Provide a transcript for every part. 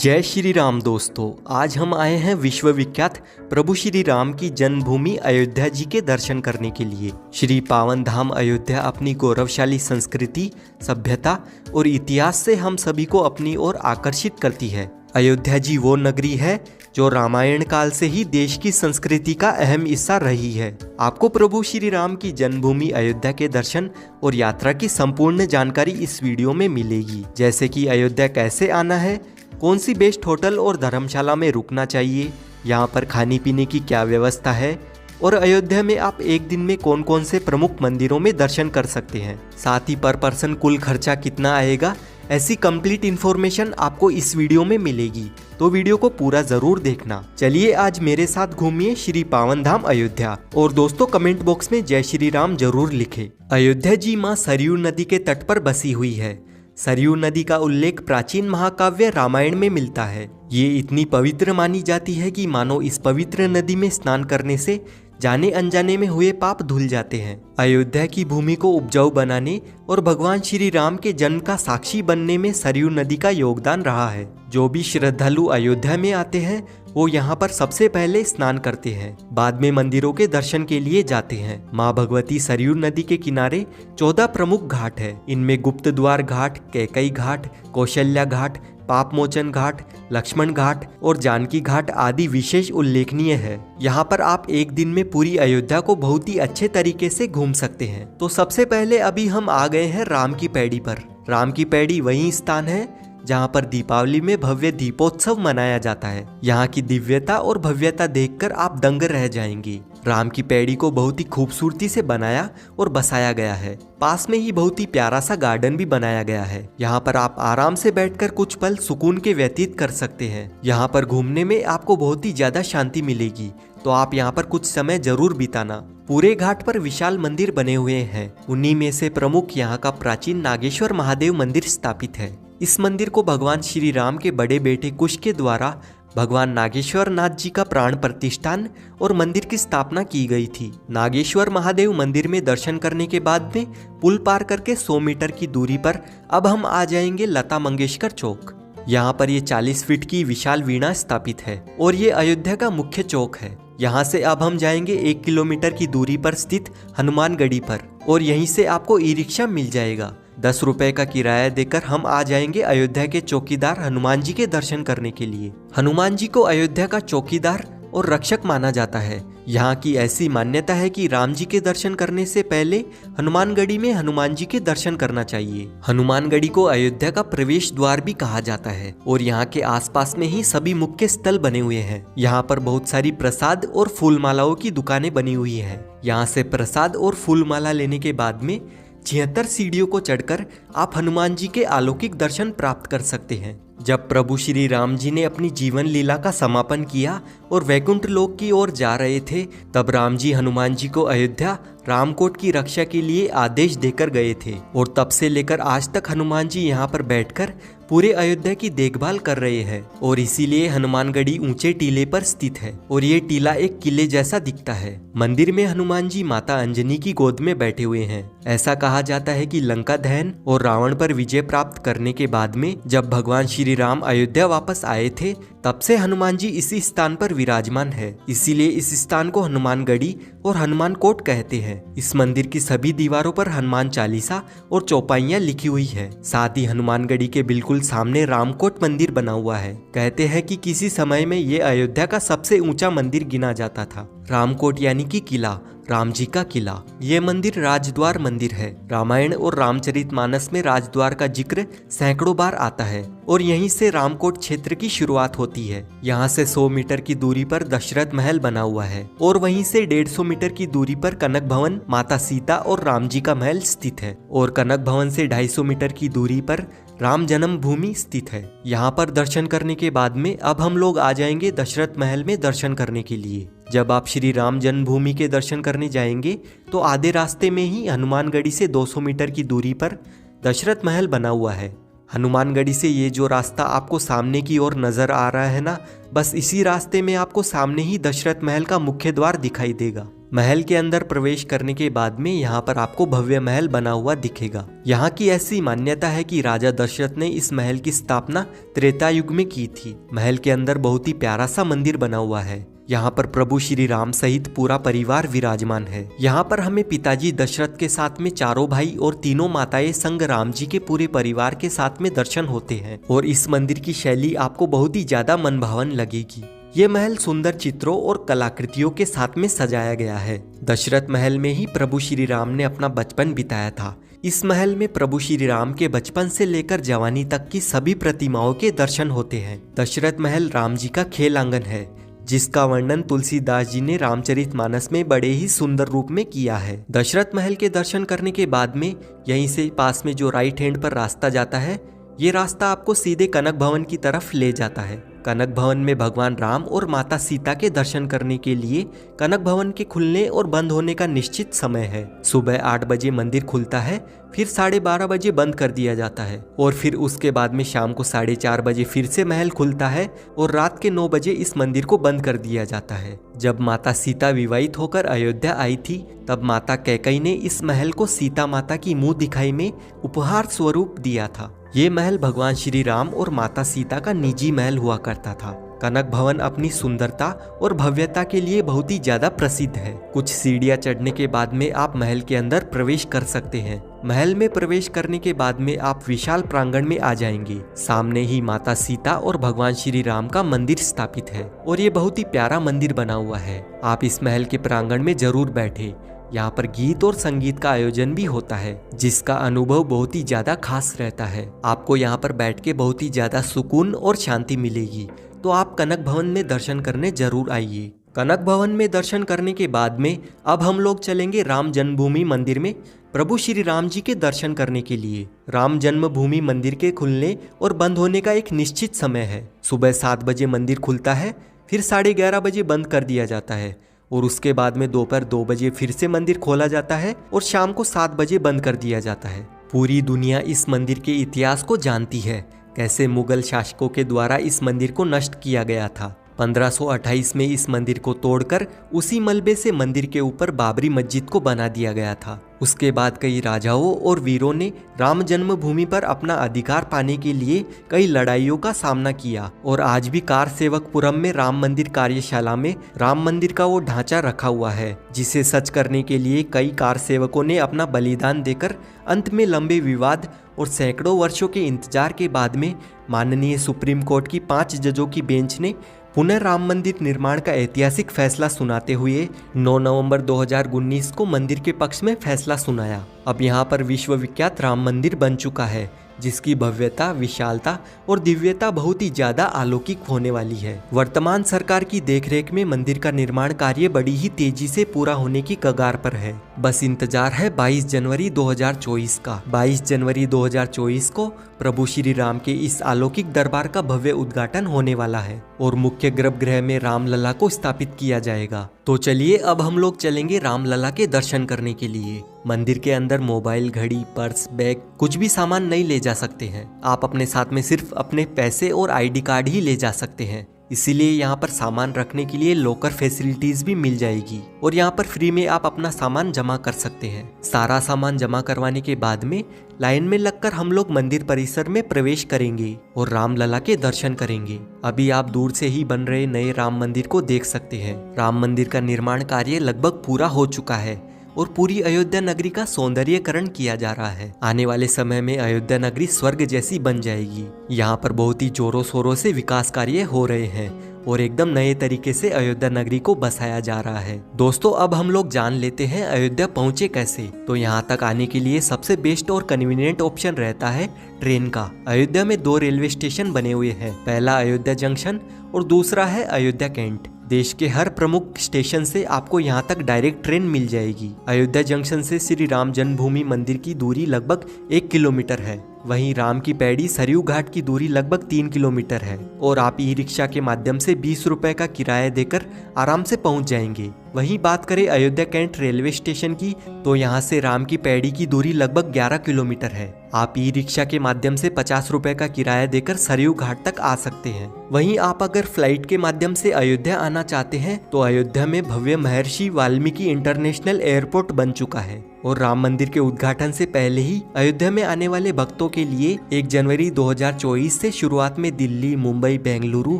जय श्री राम दोस्तों, आज हम आए हैं विश्व विख्यात प्रभु श्री राम की जन्मभूमि अयोध्या जी के दर्शन करने के लिए। श्री पावन धाम अयोध्या अपनी गौरवशाली संस्कृति, सभ्यता और इतिहास से हम सभी को अपनी ओर आकर्षित करती है। अयोध्या जी वो नगरी है जो रामायण काल से ही देश की संस्कृति का अहम हिस्सा रही है। आपको प्रभु श्री राम की जन्मभूमि अयोध्या के दर्शन और यात्रा की संपूर्ण जानकारी इस वीडियो में मिलेगी, जैसे कि अयोध्या कैसे आना है, कौन सी बेस्ट होटल और धर्मशाला में रुकना चाहिए, यहाँ पर खाने पीने की क्या व्यवस्था है और अयोध्या में आप एक दिन में कौन कौन से प्रमुख मंदिरों में दर्शन कर सकते हैं। साथ ही पर पर्सन कुल खर्चा कितना आएगा, ऐसी कंप्लीट इन्फॉर्मेशन आपको इस वीडियो में मिलेगी, तो वीडियो को पूरा जरूर देखना। चलिए आज मेरे साथ घूमिए श्री पावन धाम अयोध्या। और दोस्तों कमेंट बॉक्स में जय श्री राम जरूर लिखें। अयोध्या जी माँ सरयू नदी के तट पर बसी हुई है। सरयू नदी का उल्लेख प्राचीन महाकाव्य रामायण में मिलता है। ये इतनी पवित्र मानी जाती है कि मानो इस पवित्र नदी में स्नान करने से जाने अनजाने में हुए पाप धुल जाते हैं। अयोध्या की भूमि को उपजाऊ बनाने और भगवान श्री राम के जन्म का साक्षी बनने में सरयू नदी का योगदान रहा है। जो भी श्रद्धालु अयोध्या में आते हैं वो यहाँ पर सबसे पहले स्नान करते हैं, बाद में मंदिरों के दर्शन के लिए जाते हैं। माँ भगवती सरयू नदी के किनारे 14 प्रमुख घाट है। इनमें गुप्त द्वार घाट, कैकई घाट, कौशल्या घाट, पाप मोचन घाट, लक्ष्मण घाट और जानकी घाट आदि विशेष उल्लेखनीय है। यहाँ पर आप एक दिन में पूरी अयोध्या को बहुत ही अच्छे तरीके से घूम सकते हैं। तो सबसे पहले अभी हम आ गए हैं राम की पैड़ी पर। राम की पैड़ी वही स्थान है जहाँ पर दीपावली में भव्य दीपोत्सव मनाया जाता है। यहाँ की दिव्यता और भव्यता देखकर आप दंग रह जाएंगे। राम की पैड़ी को बहुत ही खूबसूरती से बनाया और बसाया गया है। पास में ही बहुत ही प्यारा सा गार्डन भी बनाया गया है। यहाँ पर आप आराम से बैठकर कुछ पल सुकून के व्यतीत कर सकते हैं। यहाँ पर घूमने में आपको बहुत ही ज्यादा शांति मिलेगी, तो आप यहाँ पर कुछ समय जरूर बिताना। पूरे घाट पर विशाल मंदिर बने हुए हैं। उन्हीं में से प्रमुख यहाँ का प्राचीन नागेश्वर महादेव मंदिर स्थापित है। इस मंदिर को भगवान श्री राम के बड़े बेटे कुश के द्वारा भगवान नागेश्वर नाथ जी का प्राण प्रतिष्ठान और मंदिर की स्थापना की गई थी। नागेश्वर महादेव मंदिर में दर्शन करने के बाद में पुल पार करके 100 मीटर की दूरी पर अब हम आ जाएंगे लता मंगेशकर चौक। यहाँ पर ये 40 फीट की विशाल वीणा स्थापित है और ये अयोध्या का मुख्य चौक है। यहाँ से अब हम जाएंगे 1 किलोमीटर की दूरी पर स्थित हनुमानगढ़ी पर और यहीं से आपको ई रिक्शा मिल जाएगा। 10 रुपए का किराया देकर हम आ जाएंगे अयोध्या के चौकीदार हनुमान जी के दर्शन करने के लिए। हनुमान जी को अयोध्या का चौकीदार और रक्षक माना जाता है। यहाँ की ऐसी मान्यता है कि राम जी के दर्शन करने से पहले हनुमानगढ़ी में हनुमान जी के दर्शन करना चाहिए। हनुमानगढ़ी को अयोध्या का प्रवेश द्वार भी कहा जाता है और यहाँ के आसपास में ही सभी मुख्य स्थल बने हुए हैं। यहाँ पर बहुत सारी प्रसाद और फूल मालाओं की दुकानें बनी हुई है। यहाँ से प्रसाद और फूल माला लेने के बाद में 76 सीढ़ियों को चढ़कर आप हनुमान जी के अलौकिक दर्शन प्राप्त कर सकते हैं। जब प्रभु श्री राम जी ने अपनी जीवन लीला का समापन किया और वैकुंठ लोक की ओर जा रहे थे, तब राम जी हनुमान जी को अयोध्या रामकोट की रक्षा के लिए आदेश देकर गए थे और तब से लेकर आज तक हनुमान जी यहाँ पर बैठकर पूरे अयोध्या की देखभाल कर रहे हैं और इसीलिए हनुमानगढ़ी ऊंचे टीले पर स्थित है और ये टीला एक किले जैसा दिखता है। मंदिर में हनुमान जी माता अंजनी की गोद में बैठे हुए हैं। ऐसा कहा जाता है कि लंका दहन और रावण पर विजय प्राप्त करने के बाद में जब भगवान श्री राम अयोध्या वापस आए थे, तब से हनुमान जी इसी स्थान पर विराजमान है। इसीलिए इस स्थान को हनुमानगढ़ी और हनुमान कोट कहते हैं। इस मंदिर की सभी दीवारों पर हनुमान चालीसा और चौपाइयां लिखी हुई है। साथ ही हनुमानगढ़ी के बिल्कुल सामने रामकोट मंदिर बना हुआ है। कहते हैं कि किसी समय में ये अयोध्या का सबसे ऊंचा मंदिर गिना जाता था। रामकोट यानी कि किला, राम जी का किला। ये मंदिर राजद्वार मंदिर है। रामायण और रामचरितमानस में राजद्वार का जिक्र सैकड़ों बार आता है और यहीं से रामकोट क्षेत्र की शुरुआत होती है। यहाँ से 100 मीटर की दूरी पर दशरथ महल बना हुआ है और वहीं से 150 मीटर की दूरी पर कनक भवन, माता सीता और राम जी का महल स्थित है और कनक भवन से 250 मीटर की दूरी पर राम जन्म भूमि स्थित है। यहाँ पर दर्शन करने के बाद में अब हम लोग आ जाएंगे दशरथ महल में दर्शन करने के लिए। जब आप श्री राम जन्मभूमि के दर्शन करने जाएंगे तो आधे रास्ते में ही हनुमानगढ़ी से 200 मीटर की दूरी पर दशरथ महल बना हुआ है। हनुमानगढ़ी से ये जो रास्ता आपको सामने की ओर नजर आ रहा है ना, बस इसी रास्ते में आपको सामने ही दशरथ महल का मुख्य द्वार दिखाई देगा। महल के अंदर प्रवेश करने के बाद में यहाँ पर आपको भव्य महल बना हुआ दिखेगा। यहाँ की ऐसी मान्यता है कि राजा दशरथ ने इस महल की स्थापना त्रेता युग में की थी। महल के अंदर बहुत ही प्यारा सा मंदिर बना हुआ है। यहाँ पर प्रभु श्री राम सहित पूरा परिवार विराजमान है। यहाँ पर हमें पिताजी दशरथ के साथ में चारों भाई और तीनों माताएं संग राम जी के पूरे परिवार के साथ में दर्शन होते हैं। और इस मंदिर की शैली आपको बहुत ही ज्यादा मनभावन लगेगी। ये महल सुंदर चित्रों और कलाकृतियों के साथ में सजाया गया है। दशरथ महल में ही प्रभु श्री राम ने अपना बचपन बिताया था। इस महल में प्रभु श्री राम के बचपन से लेकर जवानी तक की सभी प्रतिमाओं के दर्शन होते हैं। दशरथ महल राम जी का खेल आंगन है, जिसका वर्णन तुलसीदास जी ने रामचरितमानस में बड़े ही सुंदर रूप में किया है। दशरथ महल के दर्शन करने के बाद में यहीं से पास में जो राइट हैंड पर रास्ता जाता है, ये रास्ता आपको सीधे कनक भवन की तरफ ले जाता है। कनक भवन में भगवान राम और माता सीता के दर्शन करने के लिए कनक भवन के खुलने और बंद होने का निश्चित समय है। सुबह 8 बजे मंदिर खुलता है, फिर 12:30 बजे बंद कर दिया जाता है और फिर उसके बाद में शाम को 4:30 बजे फिर से महल खुलता है और रात के 9 बजे इस मंदिर को बंद कर दिया जाता है। जब माता सीता विवाहित होकर अयोध्या आई थी, तब माता कैकेयी ने इस महल को सीता माता की मुंह दिखाई में उपहार स्वरूप दिया था। ये महल भगवान श्री राम और माता सीता का निजी महल हुआ करता था। कनक भवन अपनी सुंदरता और भव्यता के लिए बहुत ही ज्यादा प्रसिद्ध है। कुछ सीढ़ियां चढ़ने के बाद में आप महल के अंदर प्रवेश कर सकते हैं। महल में प्रवेश करने के बाद में आप विशाल प्रांगण में आ जाएंगे। सामने ही माता सीता और भगवान श्री राम का मंदिर स्थापित है और ये बहुत ही प्यारा मंदिर बना हुआ है। आप इस महल के प्रांगण में जरूर बैठे। यहाँ पर गीत और संगीत का आयोजन भी होता है, जिसका अनुभव बहुत ही ज्यादा खास रहता है। आपको यहाँ पर बैठ के बहुत ही ज्यादा सुकून और शांति मिलेगी। तो आप कनक भवन में दर्शन करने जरूर आइए। कनक भवन में दर्शन करने के बाद में अब हम लोग चलेंगे राम जन्मभूमि मंदिर में प्रभु श्री राम जी के दर्शन करने के लिए। राम जन्मभूमि मंदिर के खुलने और बंद होने का एक निश्चित समय है। सुबह 7 बजे मंदिर खुलता है, फिर 11:30 बजे बंद कर दिया जाता है और उसके बाद में दोपहर 2 बजे फिर से मंदिर खोला जाता है और शाम को 7 बजे बंद कर दिया जाता है। पूरी दुनिया इस मंदिर के इतिहास को जानती है, कैसे मुगल शासकों के द्वारा इस मंदिर को नष्ट किया गया था। 1528 में इस मंदिर को तोड़कर उसी मलबे से मंदिर के ऊपर बाबरी मस्जिद को बना दिया गया था। उसके बाद कई राजाओं और वीरों ने राम जन्मभूमि पर अपना अधिकार पाने के लिए कई लड़ाइयों का सामना किया और आज भी कार सेवकपुरम में राम मंदिर कार्यशाला में राम मंदिर का वो ढांचा रखा हुआ है, जिसे सच करने के लिए कई कार सेवकों ने अपना बलिदान देकर अंत में लंबे विवाद और सैकड़ों वर्षों के इंतजार के बाद में माननीय सुप्रीम कोर्ट की 5 जजों की बेंच ने पुनः राम मंदिर निर्माण का ऐतिहासिक फैसला सुनाते हुए 9 नवंबर 2019 को मंदिर के पक्ष में फैसला सुनाया। अब यहाँ पर विश्व विख्यात राम मंदिर बन चुका है, जिसकी भव्यता, विशालता और दिव्यता बहुत ही ज्यादा अलौकिक होने वाली है। वर्तमान सरकार की देखरेख में मंदिर का निर्माण कार्य बड़ी ही तेजी से पूरा होने की कगार पर है। बस इंतजार है 22 जनवरी 2024 का। 22 जनवरी 2024 को प्रभु श्री राम के इस अलौकिक दरबार का भव्य उद्घाटन होने वाला है और मुख्य गर्भगृह में रामलला को स्थापित किया जाएगा। तो चलिए अब हम लोग चलेंगे रामलला के दर्शन करने के लिए। मंदिर के अंदर मोबाइल, घड़ी, पर्स, बैग कुछ भी सामान नहीं ले जा सकते हैं। आप अपने साथ में सिर्फ अपने पैसे और आईडी कार्ड ही ले जा सकते हैं। इसीलिए यहाँ पर सामान रखने के लिए लॉकर फैसिलिटीज भी मिल जाएगी और यहाँ पर फ्री में आप अपना सामान जमा कर सकते हैं। सारा सामान जमा करवाने के बाद में लाइन में लगकर हम लोग मंदिर परिसर में प्रवेश करेंगे और रामलला के दर्शन करेंगे। अभी आप दूर से ही बन रहे नए राम मंदिर को देख सकते हैं। राम मंदिर का निर्माण कार्य लगभग पूरा हो चुका है और पूरी अयोध्या नगरी का सौंदर्यीकरण किया जा रहा है। आने वाले समय में अयोध्या नगरी स्वर्ग जैसी बन जाएगी। यहाँ पर बहुत ही जोरों शोरों से विकास कार्य हो रहे हैं और एकदम नए तरीके से अयोध्या नगरी को बसाया जा रहा है। दोस्तों अब हम लोग जान लेते हैं अयोध्या पहुँचे कैसे। तो यहाँ तक आने के लिए सबसे बेस्ट और कन्वीनियंट ऑप्शन रहता है ट्रेन का। अयोध्या में 2 रेलवे स्टेशन बने हुए हैं। पहला अयोध्या जंक्शन और दूसरा है अयोध्या कैंट। देश के हर प्रमुख स्टेशन से आपको यहाँ तक डायरेक्ट ट्रेन मिल जाएगी। अयोध्या जंक्शन से श्री राम जन्मभूमि मंदिर की दूरी लगभग 1 किलोमीटर है। वहीं राम की पैड़ी सरयू घाट की दूरी लगभग 3 किलोमीटर है और आप ई रिक्शा के माध्यम से 20 रुपए का किराया देकर आराम से पहुंच जाएंगे। वहीं बात करें अयोध्या कैंट रेलवे स्टेशन की, तो यहाँ से राम की पैड़ी की दूरी लगभग 11 किलोमीटर है। आप ई रिक्शा के माध्यम से 50 रुपए का किराया देकर सरयू घाट तक आ सकते हैं। वहीं आप अगर फ्लाइट के माध्यम से अयोध्या आना चाहते हैं तो अयोध्या में भव्य महर्षि वाल्मीकि इंटरनेशनल एयरपोर्ट बन चुका है और राम मंदिर के उद्घाटन से पहले ही अयोध्या में आने वाले भक्तों के लिए 1 जनवरी 2024 से शुरुआत में दिल्ली, मुंबई, बेंगलुरु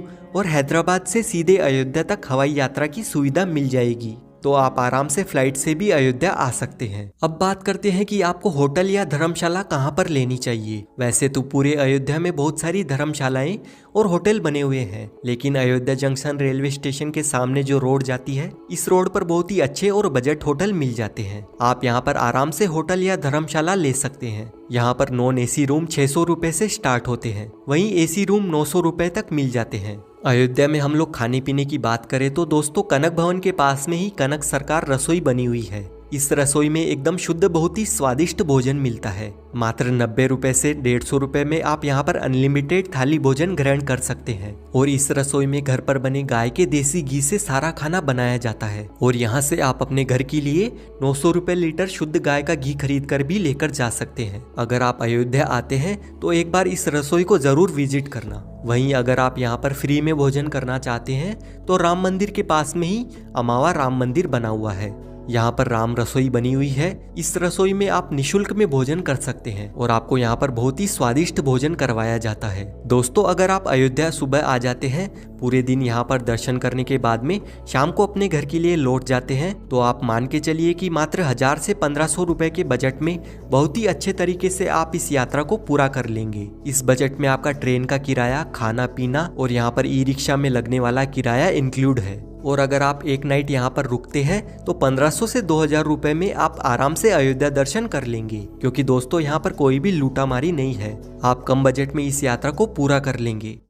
और हैदराबाद से सीधे अयोध्या तक हवाई यात्रा की सुविधा मिल जाएगी, तो आप आराम से फ्लाइट से भी अयोध्या आ सकते हैं। अब बात करते हैं कि आपको होटल या धर्मशाला कहां पर लेनी चाहिए। वैसे तो पूरे अयोध्या में बहुत सारी धर्मशालाएं और होटल बने हुए हैं, लेकिन अयोध्या जंक्शन रेलवे स्टेशन के सामने जो रोड जाती है, इस रोड पर बहुत ही अच्छे और बजट होटल मिल जाते हैं। आप यहाँ पर आराम से होटल या धर्मशाला ले सकते हैं। यहाँ पर नॉन एसी रूम 600 रुपए से स्टार्ट होते हैं, वहीं एसी रूम 900 रुपए तक मिल जाते हैं। अयोध्या में हम लोग खाने पीने की बात करें तो दोस्तों कनक भवन के पास में ही कनक सरकार रसोई बनी हुई है। इस रसोई में एकदम शुद्ध बहुत ही स्वादिष्ट भोजन मिलता है। मात्र 90 रुपए से 150 रुपए में आप यहाँ पर अनलिमिटेड थाली भोजन ग्रहण कर सकते हैं। और इस रसोई में घर पर बने गाय के देसी घी से सारा खाना बनाया जाता है और यहाँ से आप अपने घर के लिए 900 रुपए लीटर शुद्ध गाय का घी खरीद कर भी लेकर जा सकते हैं। अगर आप अयोध्या आते हैं तो एक बार इस रसोई को जरूर विजिट करना। वहीं अगर आप यहाँ पर फ्री में भोजन करना चाहते हैं तो राम मंदिर के पास में ही अमावा राम मंदिर बना हुआ है। यहाँ पर राम रसोई बनी हुई है। इस रसोई में आप निशुल्क में भोजन कर सकते हैं और आपको यहाँ पर बहुत ही स्वादिष्ट भोजन करवाया जाता है। दोस्तों अगर आप अयोध्या सुबह आ जाते हैं, पूरे दिन यहाँ पर दर्शन करने के बाद में शाम को अपने घर के लिए लौट जाते हैं, तो आप मान के चलिए कि मात्र 1000 से 1500 रुपए के बजट में बहुत ही अच्छे तरीके से आप इस यात्रा को पूरा कर लेंगे। इस बजट में आपका ट्रेन का किराया, खाना पीना और यहाँ पर ई रिक्शा में लगने वाला किराया इंक्लूड है। और अगर आप एक नाइट यहाँ पर रुकते हैं तो 1500 से 2000 रुपए में आप आराम से अयोध्या दर्शन कर लेंगे, क्योंकि दोस्तों यहाँ पर कोई भी लूटामारी नहीं है। आप कम बजट में इस यात्रा को पूरा कर लेंगे।